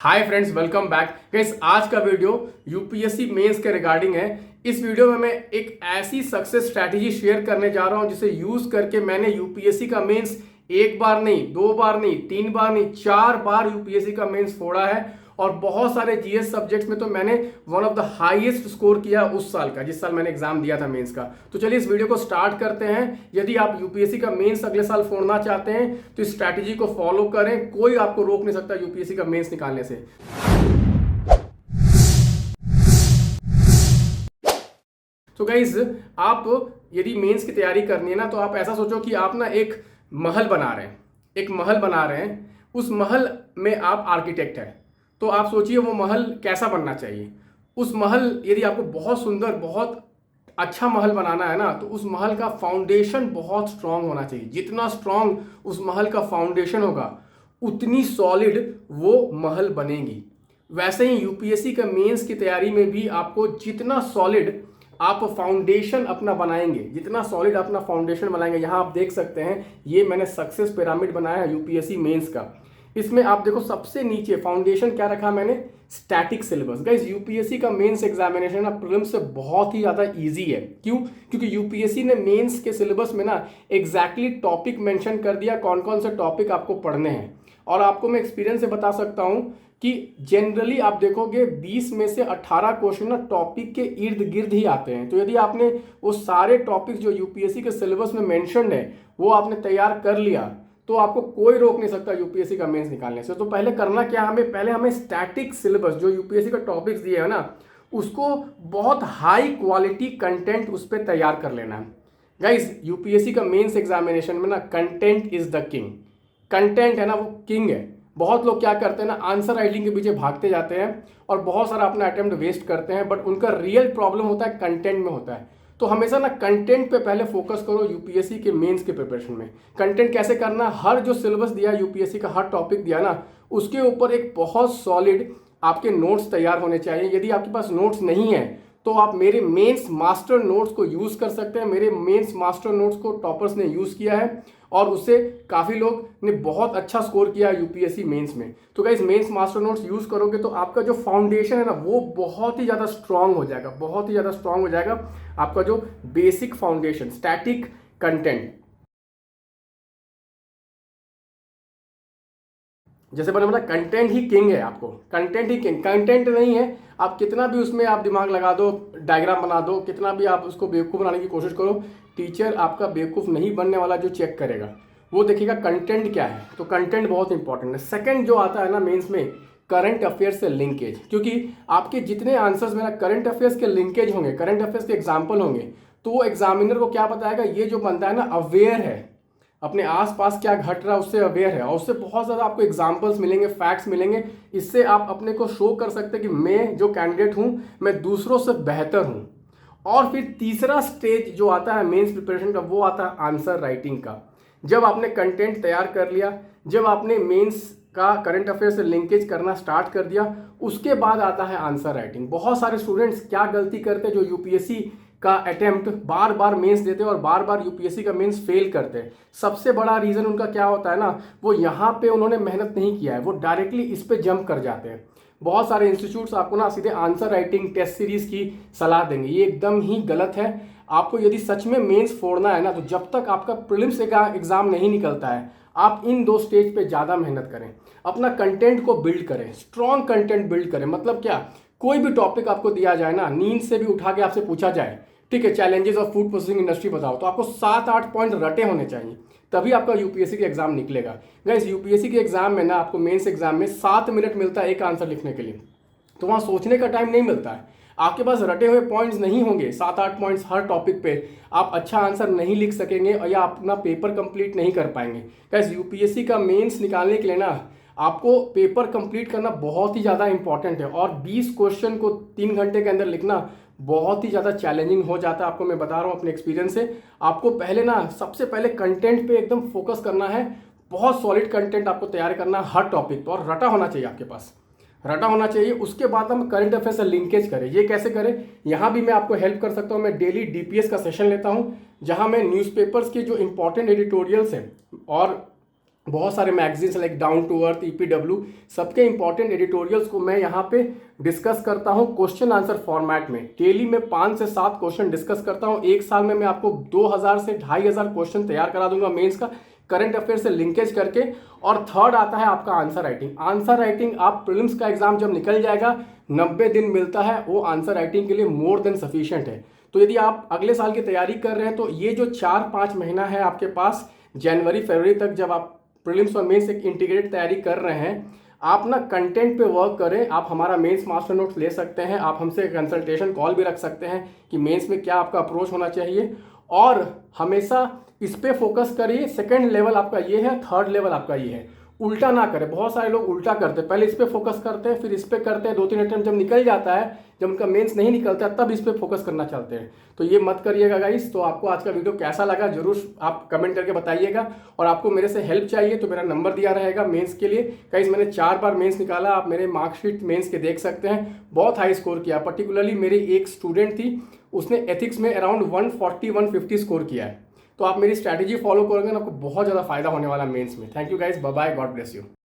Hi friends, welcome back guys. आज का video UPSC mains के रिगार्डिंग है। इस वीडियो में मैं एक ऐसी सक्सेस स्ट्रैटेजी शेयर करने जा रहा हूं जिसे यूज करके मैंने यूपीएससी का मेंस एक बार नहीं, दो बार नहीं, तीन बार नहीं, चार बार यूपीएससी का मेंस फोड़ा है। और बहुत सारे जीएस सब्जेक्ट्स में तो मैंने one of the highest score किया उस साल का, जिस साल मैंने एग्जाम दिया था मेंस का। तो चलिए इस वीडियो को स्टार्ट करते हैं। यदि आप यूपीएससी का मेंस अगले साल फोड़ना चाहते हैं तो इस स्ट्रैटेजी को फॉलो करें, कोई आपको रोक नहीं सकता यूपीएससी का मेंस निकालने से। तो गाइज, आप यदि मेंस की तैयारी करनी है ना, तो आप ऐसा सोचो कि आप ना एक महल बना रहे हैं, एक महल बना रहे हैं। उस महल में आप आर्किटेक्ट हैं, तो आप सोचिए वो महल कैसा बनना चाहिए। उस महल, यदि आपको बहुत सुंदर, बहुत अच्छा महल बनाना है ना, तो उस महल का फाउंडेशन बहुत स्ट्रांग होना चाहिए। जितना स्ट्रांग उस महल का फाउंडेशन होगा, उतनी सॉलिड वो महल बनेगी। वैसे ही यूपीएससी का मेंस की तैयारी में भी आपको जितना सॉलिड आप फाउंडेशन अपना बनाएंगे, जितना सॉलिड अपना फाउंडेशन बनाएंगे। यहाँ आप देख सकते हैं, ये मैंने सक्सेस पिरामिड बनाया है यूपीएससी मेंस का। इसमें आप देखो सबसे नीचे फाउंडेशन क्या रखा मैंने, स्टैटिक सिलेबस। गाइस, यूपीएससी का मेंस एग्जामिनेशन ना प्रीलिम्स से बहुत ही ज़्यादा इजी है। क्यों? क्योंकि यूपीएससी ने मेंस के सिलेबस में ना एग्जैक्टली टॉपिक मेंशन कर दिया, कौन कौन से टॉपिक आपको पढ़ने हैं। और आपको मैं एक्सपीरियंस से बता सकता हूं कि जनरली आप देखोगे 20 में से 18 क्वेश्चन ना टॉपिक के इर्द गिर्द ही आते हैं। तो यदि आपने वो सारे टॉपिक जो यूपीएससी के सिलेबस में मेंशन्ड है वो आपने तैयार कर लिया, तो आपको कोई रोक नहीं सकता यूपीएससी का मेंस निकालने से। तो पहले करना क्या, हमें स्टैटिक सिलेबस जो यूपीएससी का टॉपिक्स दिए है ना, उसको बहुत हाई क्वालिटी कंटेंट उस पर तैयार कर लेना है। गाइज, यूपीएससी का मेंस एग्जामिनेशन में ना content is the king. Content है ना, वो किंग है। बहुत लोग क्या करते हैं ना, आंसर राइटिंग के पीछे भागते जाते हैं और बहुत सारा अपना अटेम्प्ट वेस्ट करते हैं, बट उनका रियल प्रॉब्लम होता है कंटेंट में होता है। तो हमेशा ना कंटेंट पे पहले फोकस करो यूपीएससी के मेंस के प्रिपरेशन में। कंटेंट कैसे करना, हर जो सिलेबस दिया यूपीएससी का, हर टॉपिक दिया ना, उसके ऊपर एक बहुत सॉलिड आपके नोट्स तैयार होने चाहिए। यदि आपके पास नोट्स नहीं है तो आप मेरे मेंस मास्टर नोट्स को यूज कर सकते हैं। मेरे मेंस मास्टर नोट्स को टॉपर्स ने यूज किया है और उससे काफी लोग ने बहुत अच्छा स्कोर किया यूपीएससी मेंस में। तो guys, mains master notes use करोगे तो आपका जो फाउंडेशन है ना, वो बहुत ही ज्यादा स्ट्रांग हो जाएगा, बहुत ही ज्यादा स्ट्रांग हो जाएगा आपका जो बेसिक फाउंडेशन, स्टैटिक कंटेंट। जैसे मैंने बोला, कंटेंट ही किंग है। आपको कंटेंट ही किंग, कंटेंट नहीं है, आप कितना भी उसमें आप दिमाग लगा दो, डायग्राम बना दो, कितना भी आप उसको बेवकूफ़ बनाने की कोशिश करो, टीचर आपका बेवकूफ़ नहीं बनने वाला। जो चेक करेगा वो देखेगा कंटेंट क्या है। तो कंटेंट बहुत इंपॉर्टेंट है। सेकंड जो आता है ना मेंस में, करंट अफेयर्स से लिंकेज। क्योंकि आपके जितने आंसर्स में ना करंट अफेयर्स के लिंकेज होंगे, करंट अफेयर्स के एग्जाम्पल होंगे, तो वो एग्जामिनर को क्या बताएगा, ये जो बनता है ना अवेयर है, अपने आसपास क्या घट रहा है उससे अवेयर है। और उससे बहुत ज़्यादा आपको एग्जांपल्स मिलेंगे, फैक्ट्स मिलेंगे। इससे आप अपने को शो कर सकते हैं कि मैं जो कैंडिडेट हूँ, मैं दूसरों से बेहतर हूँ। और फिर तीसरा स्टेज जो आता है मेंस प्रिपरेशन का, वो आता है आंसर राइटिंग का। जब आपने कंटेंट तैयार कर लिया, जब आपने मेंस का करंट अफेयर से लिंकेज करना स्टार्ट कर दिया, उसके बाद आता है आंसर राइटिंग। बहुत सारे स्टूडेंट्स क्या गलती करते हैं, जो यूपीएससी का अटेम्प्ट बार बार मेंस देते हैं और बार बार यूपीएससी का मेंस फेल करते हैं। सबसे बड़ा रीज़न उनका क्या होता है ना, वो यहाँ पे उन्होंने मेहनत नहीं किया है, वो डायरेक्टली इस पे जंप कर जाते हैं। बहुत सारे इंस्टीट्यूट्स आपको ना सीधे आंसर राइटिंग टेस्ट सीरीज की सलाह देंगे, ये एकदम ही गलत है। आपको यदि सच में मेंस फोड़ना है ना, तो जब तक आपका प्रीलिम्स का एग्जाम नहीं निकलता है, आप इन दो स्टेज पे ज़्यादा मेहनत करें। अपना कंटेंट को बिल्ड करें, स्ट्रॉन्ग कंटेंट बिल्ड करें। मतलब क्या, कोई भी टॉपिक आपको दिया जाए ना, नींद से भी उठा के आपसे पूछा जाए, ठीक है, challenges of food processing industry बताओ, तो आपको 7-8 पॉइंट रटे होने चाहिए, तभी आपका यूपीएससी का एग्जाम निकलेगा। गाइस, यूपीएससी के एग्जाम में ना, आपको मेंस एग्जाम में 7 मिनट मिलता है एक आंसर लिखने के लिए, तो वहाँ सोचने का टाइम नहीं मिलता है। आपके पास रटे हुए पॉइंट्स नहीं होंगे, 7-8 पॉइंट्स हर टॉपिक पे, आप अच्छा आंसर नहीं लिख सकेंगे या अपना पेपर कंप्लीट नहीं कर पाएंगे। गाइस, यूपीएससी का मेंस निकालने के लिए ना, आपको पेपर कंप्लीट करना बहुत ही ज़्यादा इंपॉर्टेंट है। और 20 क्वेश्चन को 3 घंटे के अंदर लिखना बहुत ही ज़्यादा चैलेंजिंग हो जाता है। आपको मैं बता रहा हूँ अपने एक्सपीरियंस से। आपको पहले ना, सबसे पहले कंटेंट पे एकदम फोकस करना है। बहुत सॉलिड कंटेंट आपको तैयार करना है हर टॉपिक पर, और रटा होना चाहिए आपके पास, रटा होना चाहिए। उसके बाद हम करंट अफेयर से लिंकेज करें। ये कैसे करें, यहाँ भी मैं आपको हेल्प कर सकता हूँ। मैं डेली डीपीएस का सेशन लेता हूँ, जहाँ मैं न्यूज़पेपर्स के जो इंपॉर्टेंट एडिटोरियल्स हैं और बहुत सारे magazines like down to earth, EPW, सबके इंपॉर्टेंट एडिटोरियल्स को मैं यहाँ पे डिस्कस करता हूँ क्वेश्चन आंसर फॉर्मेट में। डेली मैं 5 से 7 क्वेश्चन डिस्कस करता हूँ। एक साल में मैं आपको 2000 से 2500 क्वेश्चन तैयार करा दूंगा मेंस का, करंट अफेयर से लिंकेज करके। और थर्ड आता है आपका आंसर राइटिंग। आंसर राइटिंग आप प्रीलिम्स का एग्जाम जब निकल जाएगा, 90 दिन मिलता है, वो आंसर राइटिंग के लिए मोर देन सफिशिएंट है। तो यदि आप अगले साल की तैयारी कर रहे हैं तो ये जो 4-5 महीना है आपके पास, जनवरी फरवरी तक, जब आप प्रीलिम्स और मेंस एक इंटीग्रेटेड तैयारी कर रहे हैं, आप ना कंटेंट पे वर्क करें। आप हमारा मेंस मास्टर नोट्स ले सकते हैं, आप हमसे कंसल्टेशन कॉल भी रख सकते हैं कि मेंस में क्या आपका अप्रोच होना चाहिए, और हमेशा इस पे फोकस करिए। सेकंड लेवल आपका ये है, थर्ड लेवल आपका ये है। उल्टा ना करें। बहुत सारे लोग उल्टा करते हैं, पहले इस पे फोकस करते हैं, फिर इस पे करते हैं, 2-3 अटेम्प्ट जब निकल जाता है, जब उनका मेंस नहीं निकलता तब इस पे फोकस करना चाहते हैं। तो ये मत करिएगा गाइस। तो आपको आज का वीडियो कैसा लगा जरूर आप कमेंट करके बताइएगा। और आपको मेरे से हेल्प चाहिए तो मेरा नंबर दिया रहेगा मेंस के लिए। गाइस मैंने 4 बार मेंस निकाला, आप मेरे मार्कशीट मेंस के देख सकते हैं, बहुत हाई स्कोर किया। पर्टिकुलरली मेरी एक स्टूडेंट थी, उसने एथिक्स में अराउंड 140-150 स्कोर किया है। तो आप मेरी स्ट्रैटेजी फॉलो करोगे ना, आपको बहुत ज़्यादा फायदा होने वाला मेंस में। Thank you guys, bye bye, god bless you.